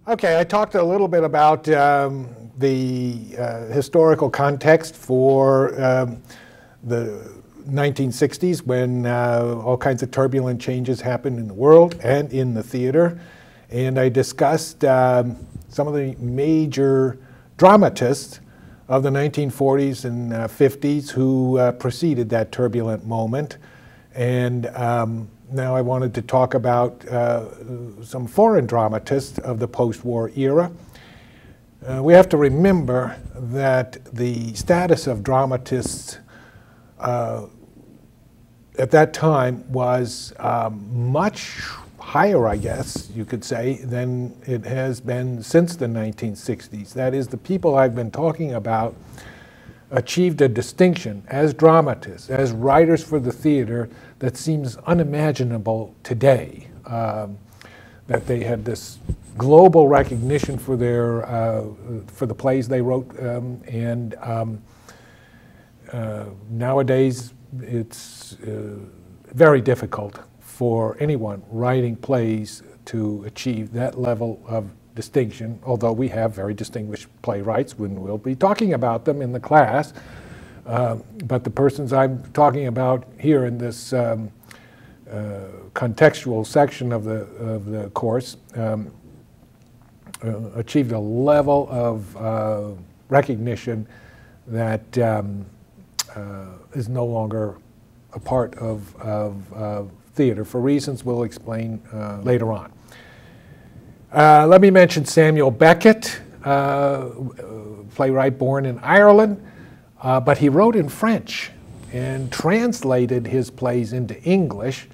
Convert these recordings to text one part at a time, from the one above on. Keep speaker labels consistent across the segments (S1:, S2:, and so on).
S1: Okay, I talked a little bit about the historical context for the 1960s when all kinds of turbulent changes happened in the world and in the theater. And I discussed some of the major dramatists of the 1940s and 50s who preceded that turbulent moment. And now I wanted to talk about some foreign dramatists of the post-war era. We have to remember that the status of dramatists at that time was much higher, I guess you could say, than it has been since the 1960s. That is, the people I've been talking about achieved a distinction as dramatists, as writers for the theater that seems unimaginable today. That they had this global recognition for their for the plays they wrote, and nowadays it's very difficult for anyone writing plays to achieve that level of distinction, although we have very distinguished playwrights when we'll be talking about them in the class. But the persons I'm talking about here in this contextual section of the course achieved a level of recognition that is no longer a part of theater for reasons we'll explain later on. Let me mention Samuel Beckett, playwright born in Ireland, but he wrote in French and translated his plays into English.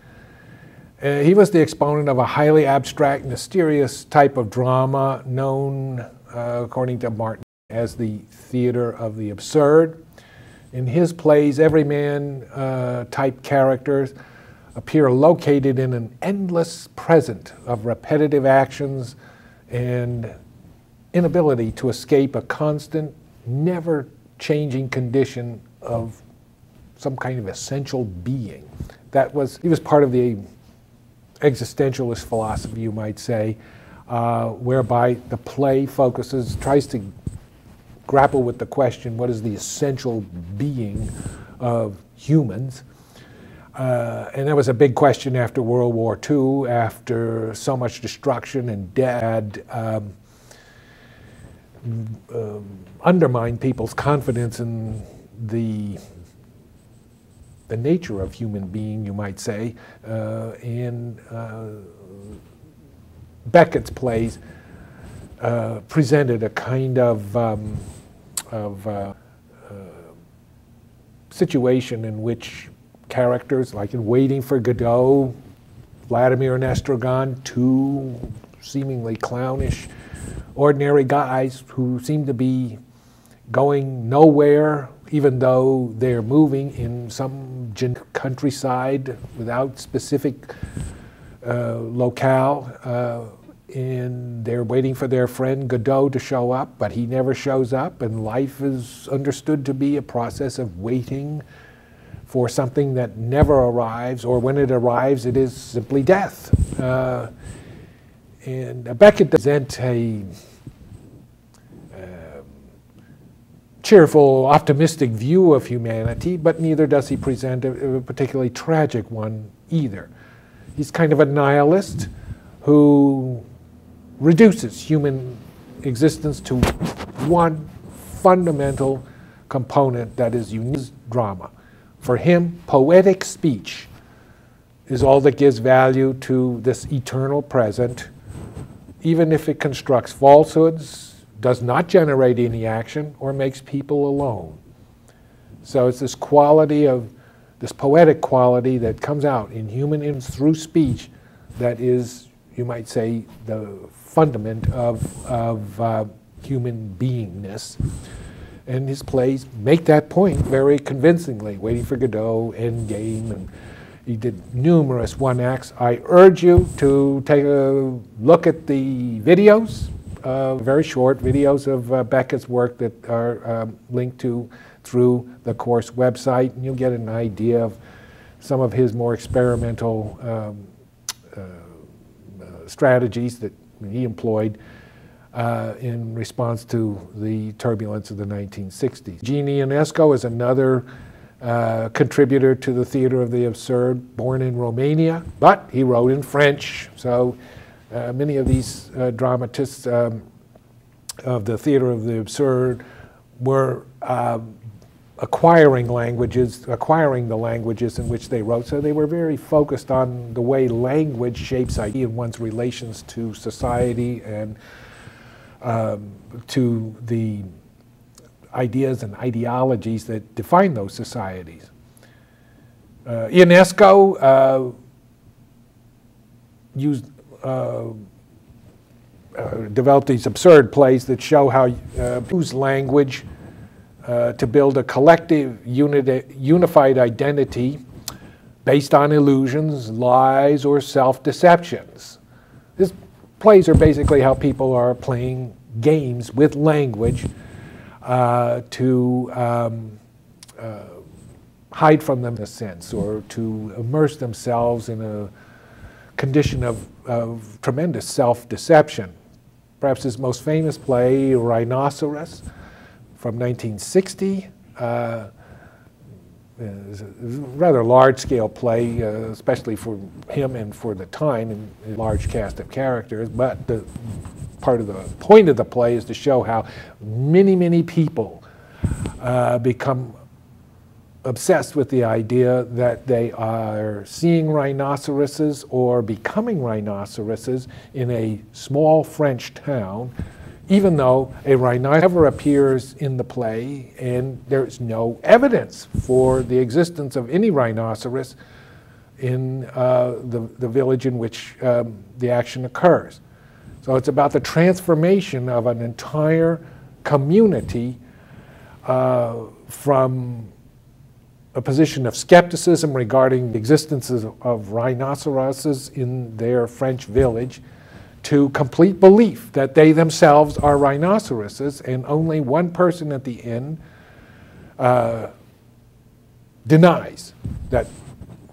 S1: He was the exponent of a highly abstract, mysterious type of drama known, according to Martin, as the theater of the absurd. In his plays, everyman type characters appear located in an endless present of repetitive actions and inability to escape a constant, never-changing condition of some kind of essential being. He was part of the existentialist philosophy, you might say, whereby the play tries to grapple with the question, what is the essential being of humans? And that was a big question after World War II, after so much destruction and death undermined people's confidence in the nature of human being, you might say. And Beckett's plays presented a kind of situation in which characters, like in Waiting for Godot, Vladimir and Estragon, two seemingly clownish, ordinary guys who seem to be going nowhere, even though they're moving in some countryside without specific locale, and they're waiting for their friend Godot to show up, but he never shows up, and life is understood to be a process of waiting for something that never arrives, or when it arrives, it is simply death. And Beckett presents a cheerful, optimistic view of humanity, but neither does he present a particularly tragic one either. He's kind of a nihilist who reduces human existence to one fundamental component that is unique: drama. For him, poetic speech is all that gives value to this eternal present, even if it constructs falsehoods, does not generate any action, or makes people alone. So it's this quality of, this poetic quality that comes out in through speech that is, you might say, the fundament of human beingness. And his plays make that point very convincingly. Waiting for Godot, Endgame, and he did numerous one-acts. I urge you to take a look at the videos, very short videos of Beckett's work that are linked to through the course website, and you'll get an idea of some of his more experimental strategies that he employed in response to the turbulence of the 1960s. Gene Ionesco is another contributor to the theater of the absurd, born in Romania, but he wrote in French. So many of these dramatists of the theater of the absurd were acquiring the languages in which they wrote. So they were very focused on the way language shapes idea in one's relations to society and to the ideas and ideologies that define those societies. Ionesco developed these absurd plays that show how use language to build a collective, unified identity based on illusions, lies, or self-deceptions. These plays are basically how people are playing games with language to hide from them in a sense, or to immerse themselves in a condition of tremendous self-deception. Perhaps his most famous play, Rhinoceros, from 1960, is a rather large-scale play, especially for him and for the time, and a large cast of characters. But the part of the point of the play is to show how many, many people become obsessed with the idea that they are seeing rhinoceroses or becoming rhinoceroses in a small French town, even though a rhinoceros never appears in the play and there's no evidence for the existence of any rhinoceros in the village in which the action occurs. So it's about the transformation of an entire community from a position of skepticism regarding the existence of rhinoceroses in their French village to complete belief that they themselves are rhinoceroses, and only one person at the end denies that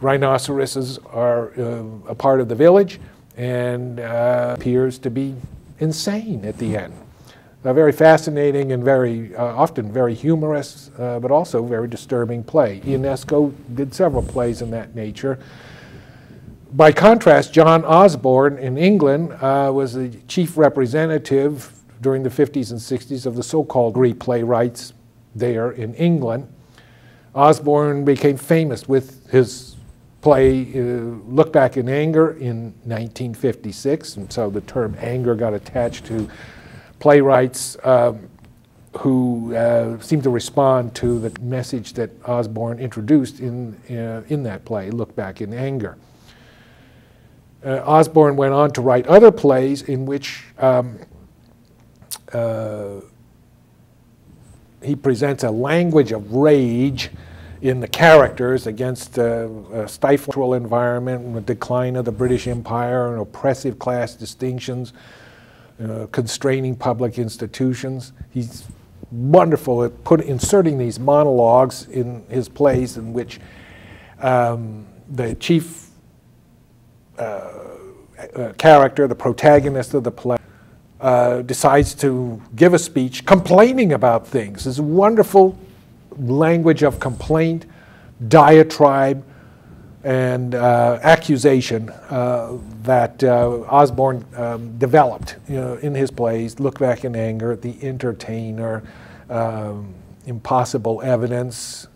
S1: rhinoceroses are a part of the village and appears to be insane at the end. A very fascinating and very often very humorous, but also very disturbing play. Ionesco did several plays in that nature. By contrast, John Osborne in England was the chief representative during the 50s and 60s of the so-called Greek playwrights there in England. Osborne became famous with his play Look Back in Anger in 1956, and so the term anger got attached to playwrights who seemed to respond to the message that Osborne introduced in that play, Look Back in Anger. Osborne went on to write other plays in which he presents a language of rage in the characters against a stifled environment, a decline of the British Empire, and oppressive class distinctions, constraining public institutions. He's wonderful at inserting these monologues in his plays in which the chief character, the protagonist of the play, decides to give a speech complaining about things. This wonderful language of complaint, diatribe, and accusation that Osborne developed in his plays, Look Back in Anger, The Entertainer, Impossible Evidence,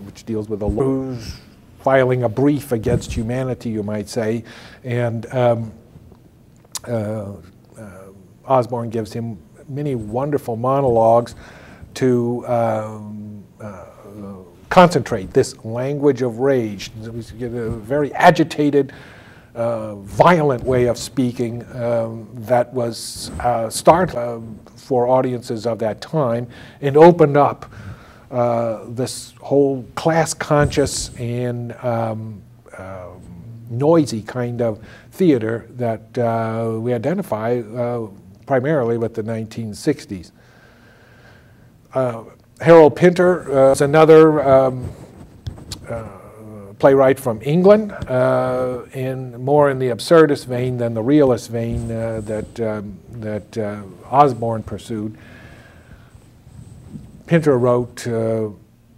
S1: which deals with a who's filing a brief against humanity, you might say, and Osborne gives him many wonderful monologues to concentrate this language of rage. We get a very agitated, violent way of speaking that was startling for audiences of that time and opened up this whole class-conscious and noisy kind of theater that we identify primarily with the 1960s. Harold Pinter is another playwright from England, and more in the absurdist vein than the realist vein that Osborne pursued. Pinter wrote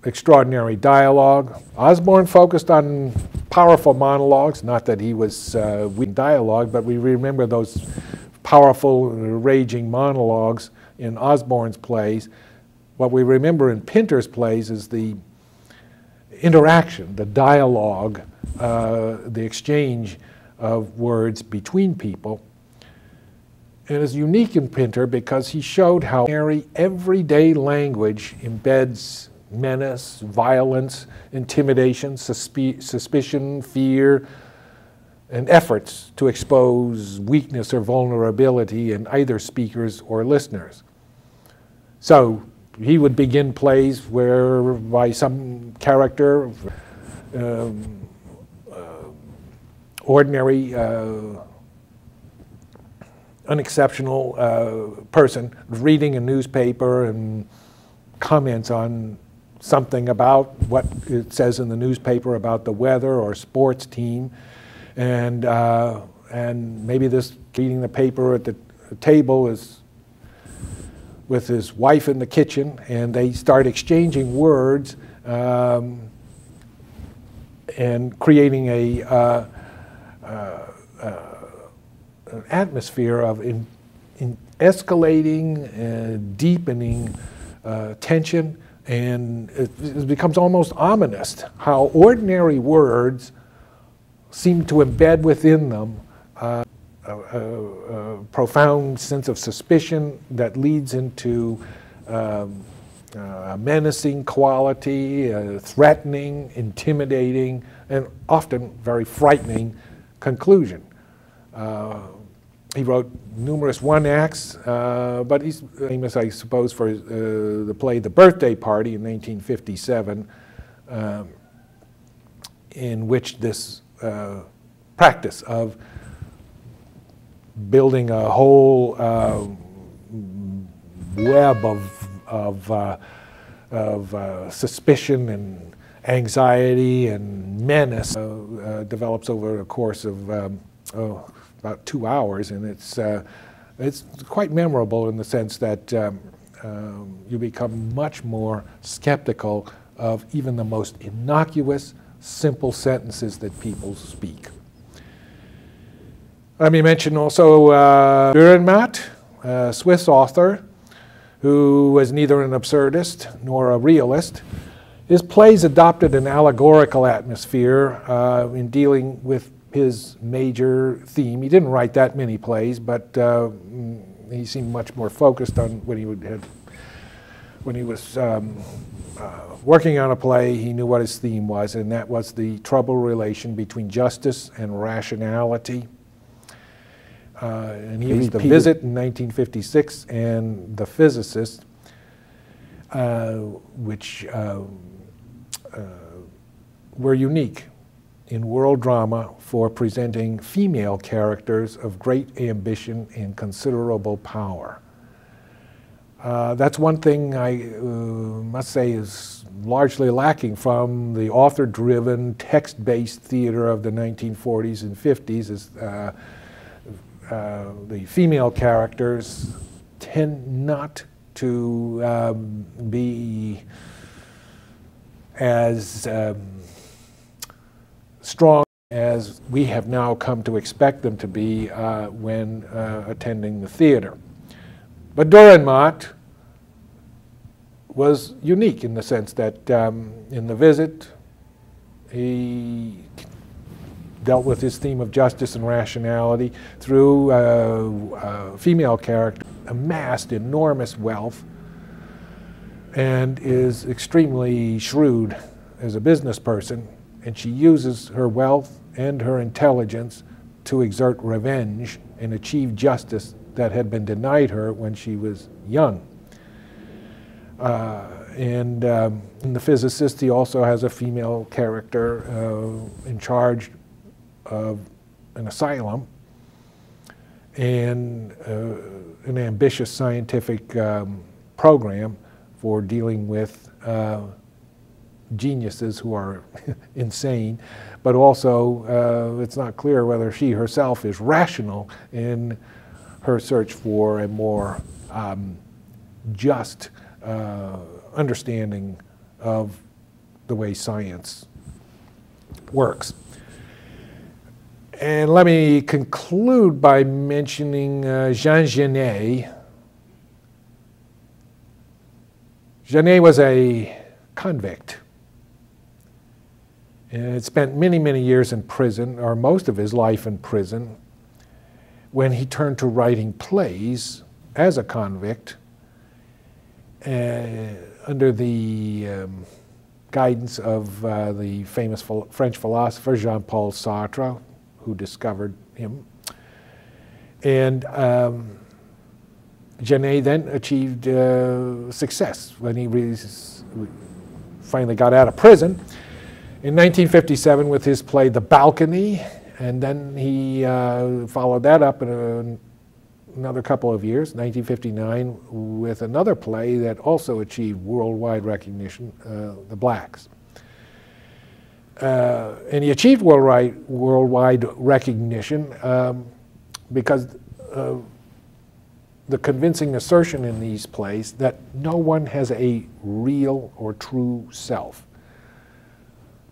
S1: extraordinary dialogue. Osborne focused on powerful monologues, not that he was weak in dialogue, but we remember those powerful, raging monologues in Osborne's plays. What we remember in Pinter's plays is the interaction, the dialogue, the exchange of words between people. And it's unique in Pinter because he showed how everyday language embeds menace, violence, intimidation, suspicion, fear, and efforts to expose weakness or vulnerability in either speakers or listeners. So he would begin plays whereby some character, ordinary, unexceptional person reading a newspaper and comments on something about what it says in the newspaper about the weather or sports team, and maybe this reading the paper at the table is with his wife in the kitchen, and they start exchanging words and creating an atmosphere of escalating, deepening tension, and it becomes almost ominous how ordinary words seem to embed within them a profound sense of suspicion that leads into a menacing quality, threatening, intimidating, and often very frightening conclusion. He wrote numerous one-acts, but he's famous, I suppose, for the play The Birthday Party in 1957, in which this practice of building a whole web of suspicion and anxiety and menace develops over a course of about 2 hours, and it's quite memorable in the sense that you become much more skeptical of even the most innocuous, simple sentences that people speak. Let me mention also Dürrenmatt, a Swiss author who was neither an absurdist nor a realist. His plays adopted an allegorical atmosphere in dealing with his major theme. He didn't write that many plays, but he seemed much more focused on when he was working on a play. He knew what his theme was, and that was the troubled relation between justice and rationality. And he read The Visit in 1956 and The Physicist, which were unique in world drama for presenting female characters of great ambition and considerable power. That's one thing I must say is largely lacking from the author-driven, text-based theater of the 1940s and 50s. Is the female characters tend not to be as strong as we have now come to expect them to be when attending the theater. But Dürrenmatt was unique in the sense that in The Visit, he dealt with his theme of justice and rationality through a female character, amassed enormous wealth, and is extremely shrewd as a business person, and she uses her wealth and her intelligence to exert revenge and achieve justice that had been denied her when she was young. In The Physicist, he also has a female character in charge of an asylum and an ambitious scientific program for dealing with geniuses who are insane, but also it's not clear whether she herself is rational in her search for a more just understanding of the way science works. And let me conclude by mentioning Jean Genet. Genet was a convict and spent many, many years in prison, or most of his life in prison. When he turned to writing plays as a convict, under the guidance of the famous French philosopher Jean-Paul Sartre, who discovered him. And Genet then achieved success when he finally got out of prison in 1957 with his play The Balcony, and then he followed that up in another couple of years, 1959, with another play that also achieved worldwide recognition, The Blacks. And he achieved worldwide recognition because of the convincing assertion in these plays that no one has a real or true self.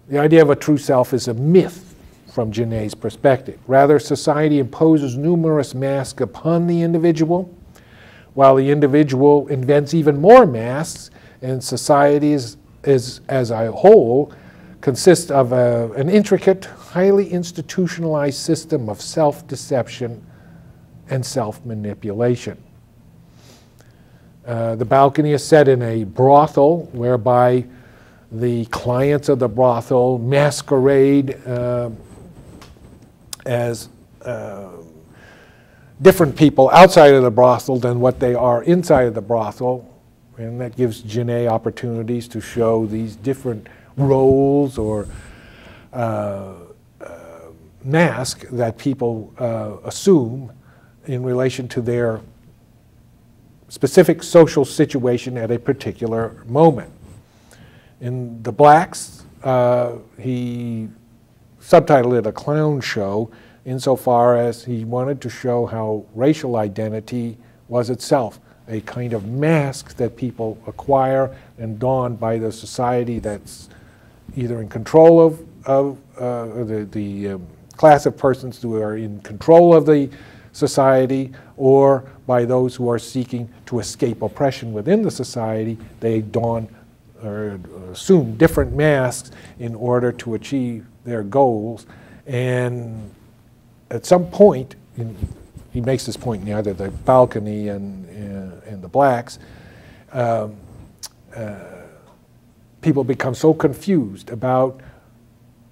S1: The idea of a true self is a myth from Genet's perspective. Rather, society imposes numerous masks upon the individual, while the individual invents even more masks, and society as a whole consists of an intricate, highly institutionalized system of self-deception and self-manipulation. The Balcony is set in a brothel whereby the clients of the brothel masquerade as different people outside of the brothel than what they are inside of the brothel, and that gives Genet opportunities to show these different roles or mask that people assume in relation to their specific social situation at a particular moment. In The Blacks, he subtitled it A Clown Show insofar as he wanted to show how racial identity was itself a kind of mask that people acquire and don by the society that's either in control of the class of persons who are in control of the society, or by those who are seeking to escape oppression within the society. They don or assume different masks in order to achieve their goals. And at some point, he makes this point in either The Balcony and The Blacks, people become so confused about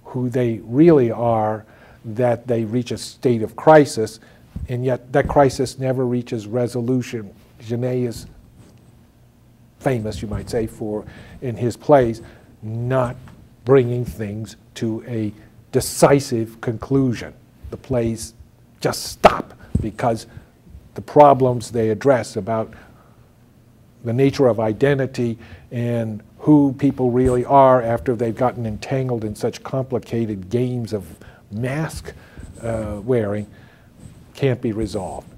S1: who they really are that they reach a state of crisis, and yet that crisis never reaches resolution. Genet is famous, you might say, for, in his plays, not bringing things to a decisive conclusion. The plays just stop because the problems they address about the nature of identity and who people really are after they've gotten entangled in such complicated games of mask wearing can't be resolved.